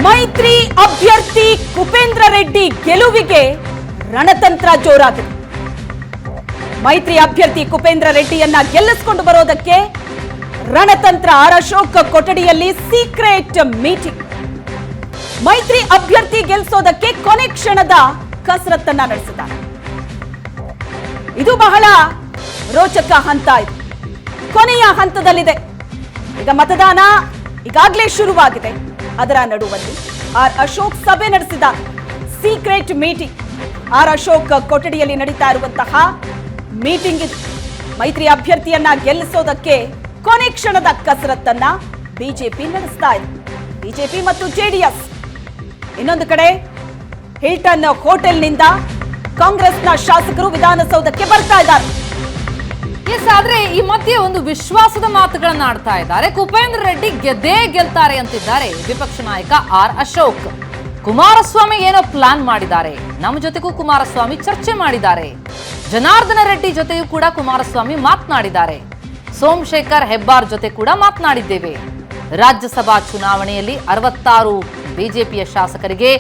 ಮೈತ್ರಿ ಅಭ್ಯರ್ಥಿ ಕುಪೇಂದ್ರ ರೆಡ್ಡಿ ಗೆಲುವಿಗೆ ರಣತಂತ್ರ ಜೋರಾಗಿದೆ. ಮೈತ್ರಿ ಅಭ್ಯರ್ಥಿ ಕುಪೇಂದ್ರ ರೆಡ್ಡಿಯನ್ನ ಗೆಲ್ಲಿಸಿಕೊಂಡು ಬರೋದಕ್ಕೆ ರಣತಂತ್ರ. ಆರ್ ಅಶೋಕ್ ಕೊಠಡಿಯಲ್ಲಿ ಸೀಕ್ರೆಟ್ ಮೀಟಿಂಗ್. ಮೈತ್ರಿ ಅಭ್ಯರ್ಥಿ ಗೆಲ್ಲಿಸೋದಕ್ಕೆ ಕೊನೆ ಕ್ಷಣದ ಕಸರತ್ತನ್ನ ನಡೆಸಿದ್ದಾರೆ. ಇದು ಬಹಳ ರೋಚಕ ಹಂತ. ಇದು ಕೊನೆಯ ಹಂತದಲ್ಲಿದೆ. ಈಗ ಮತದಾನ ಈಗಾಗಲೇ ಶುರುವಾಗಿದೆ. ಅದರ ನಡುವಲ್ಲಿ ಆರ್ ಅಶೋಕ್ ಸಭೆ ನಡೆಸಿದ ಸೀಕ್ರೆಟ್ ಮೀಟಿಂಗ್. ಆರ್ ಅಶೋಕ್ ಕೊಠಡಿಯಲ್ಲಿ ನಡೀತಾ ಇರುವಂತಹ ಮೀಟಿಂಗ್ ಇದು. ಮೈತ್ರಿ ಅಭ್ಯರ್ಥಿಯನ್ನ ಗೆಲ್ಲಿಸೋದಕ್ಕೆ ಕೊನೆ ಕ್ಷಣದ ಕಸರತ್ತನ್ನ ಬಿಜೆಪಿ ನಡೆಸ್ತಾ ಇದೆ. ಬಿಜೆಪಿ ಮತ್ತು ಜೆಡಿಎಸ್. ಇನ್ನೊಂದು ಕಡೆ ಹಿಲ್ಟನ್ ಹೋಟೆಲ್ನಿಂದ ಕಾಂಗ್ರೆಸ್ನ ಶಾಸಕರು ವಿಧಾನಸೌಧಕ್ಕೆ ಬರ್ತಾ ಇದ್ದಾರೆ. ಆದ್ರೆ ಈ ಮಧ್ಯೆ ಒಂದು ವಿಶ್ವಾಸದ ಮಾತುಗಳನ್ನ ಆಡ್ತಾ ಇದ್ದಾರೆ. ಕುಪೇಂದ್ರ ರೆಡ್ಡಿ ಗೆದ್ದೇ ಗೆಲ್ತಾರೆ ಅಂತಿದ್ದಾರೆ ವಿಪಕ್ಷ ನಾಯಕ ಆರ್ ಅಶೋಕ್. ಕುಮಾರಸ್ವಾಮಿ ಏನೋ ಪ್ಲಾನ್ ಮಾಡಿದ್ದಾರೆ. ನಮ್ಮ ಜೊತೆಗೂ ಕುಮಾರಸ್ವಾಮಿ ಚರ್ಚೆ ಮಾಡಿದ್ದಾರೆ. ಜನಾರ್ದನ ರೆಡ್ಡಿ ಜೊತೆಯೂ ಕೂಡ ಕುಮಾರಸ್ವಾಮಿ ಮಾತನಾಡಿದ್ದಾರೆ. ಸೋಮಶೇಖರ್ ಹೆಬ್ಬಾರ್ ಜೊತೆ ಕೂಡ ಮಾತನಾಡಿದ್ದೇವೆ. ರಾಜ್ಯಸಭಾ ಚುನಾವಣೆಯಲ್ಲಿ 66 ಬಿಜೆಪಿಯ ಶಾಸಕರಿಗೆ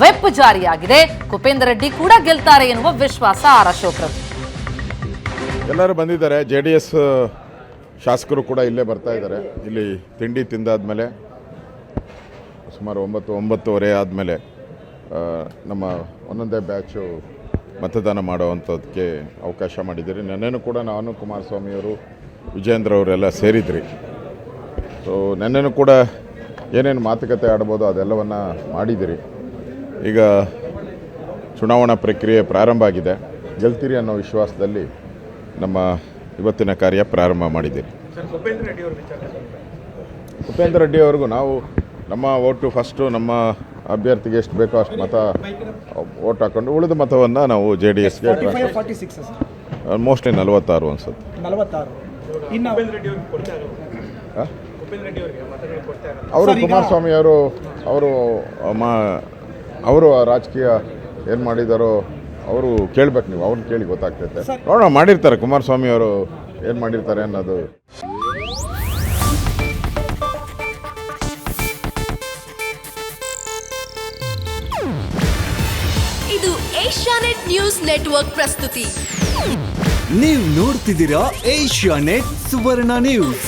ವೆಪ್ ಜಾರಿಯಾಗಿದೆ. ಕುಪೇಂದ್ರ ರೆಡ್ಡಿ ಕೂಡ ಗೆಲ್ತಾರೆ ಎನ್ನುವ ವಿಶ್ವಾಸ ಆರ್ ಅಶೋಕ್. ಎಲ್ಲರೂ ಬಂದಿದ್ದಾರೆ. JDS ಶಾಸಕರು ಕೂಡ ಇಲ್ಲೇ ಬರ್ತಾ ಇದ್ದಾರೆ. ಇಲ್ಲಿ ತಿಂಡಿ ತಿಂದಾದ್ಮೇಲೆ ಸುಮಾರು 9-9:30 ಆದಮೇಲೆ ನಮ್ಮ ಒಂದೊಂದೇ ಬ್ಯಾಚು ಮತದಾನ ಮಾಡುವಂಥದ್ದಕ್ಕೆ ಅವಕಾಶ ಮಾಡಿದ್ದೀರಿ. ನೆನ್ನೆನೂ ಕೂಡ ನಾನು ಕುಮಾರಸ್ವಾಮಿಯವರು ವಿಜೇಂದ್ರ ಅವರೆಲ್ಲ ಸೇರಿದ್ರಿ. ಸೊ ನೆನ್ನೆನೂ ಕೂಡ ಏನೇನು ಮಾತುಕತೆ ಆಡ್ಬೋದು ಅದೆಲ್ಲವನ್ನು ಮಾಡಿದಿರಿ. ಈಗ ಚುನಾವಣಾ ಪ್ರಕ್ರಿಯೆ ಪ್ರಾರಂಭ ಆಗಿದೆ. ಗೆಲ್ತೀರಿ ಅನ್ನೋ ವಿಶ್ವಾಸದಲ್ಲಿ ನಮ್ಮ ಇವತ್ತಿನ ಕಾರ್ಯ ಪ್ರಾರಂಭ ಮಾಡಿದ್ದೀರಿ. ಕುಪೇಂದ್ರ ರೆಡ್ಡಿ ಅವ್ರಿಗೂ ನಾವು ನಮ್ಮ ಓಟು ಫಸ್ಟು ನಮ್ಮ ಅಭ್ಯರ್ಥಿಗೆ ಎಷ್ಟು ಬೇಕೋ ಅಷ್ಟು ಮತ ಓಟ್ ಹಾಕೊಂಡು ಉಳಿದ ಮತವನ್ನು ನಾವು JDSಗೆ ಮೋಸ್ಟ್ಲಿ 46 ಅನ್ಸುತ್ತೆ. ಅವರು ಕುಮಾರಸ್ವಾಮಿ ಅವರು ರಾಜಕೀಯ ಏನು ಮಾಡಿದಾರೋ ಅವರು ಕೇಳ್ಬೇಕು. ನೀವು ಅವ್ರನ್ನ ಕೇಳಿ ಗೊತ್ತಾಗ್ತೈತೆ. ನೋಡೋಣ, ಮಾಡಿರ್ತಾರೆ ಕುಮಾರಸ್ವಾಮಿ ಅವರು ಏನು ಮಾಡಿರ್ತಾರೆ ಅನ್ನೋದು. ಇದು ಏಷ್ಯಾನೆಟ್ ನ್ಯೂಸ್ ನೆಟ್ವರ್ಕ್ ಪ್ರಸ್ತುತಿ. ನೀವು ನೋಡ್ತಿದ್ದೀರಾ ಏಷ್ಯಾನೆಟ್ ಸುವರ್ಣ ನ್ಯೂಸ್.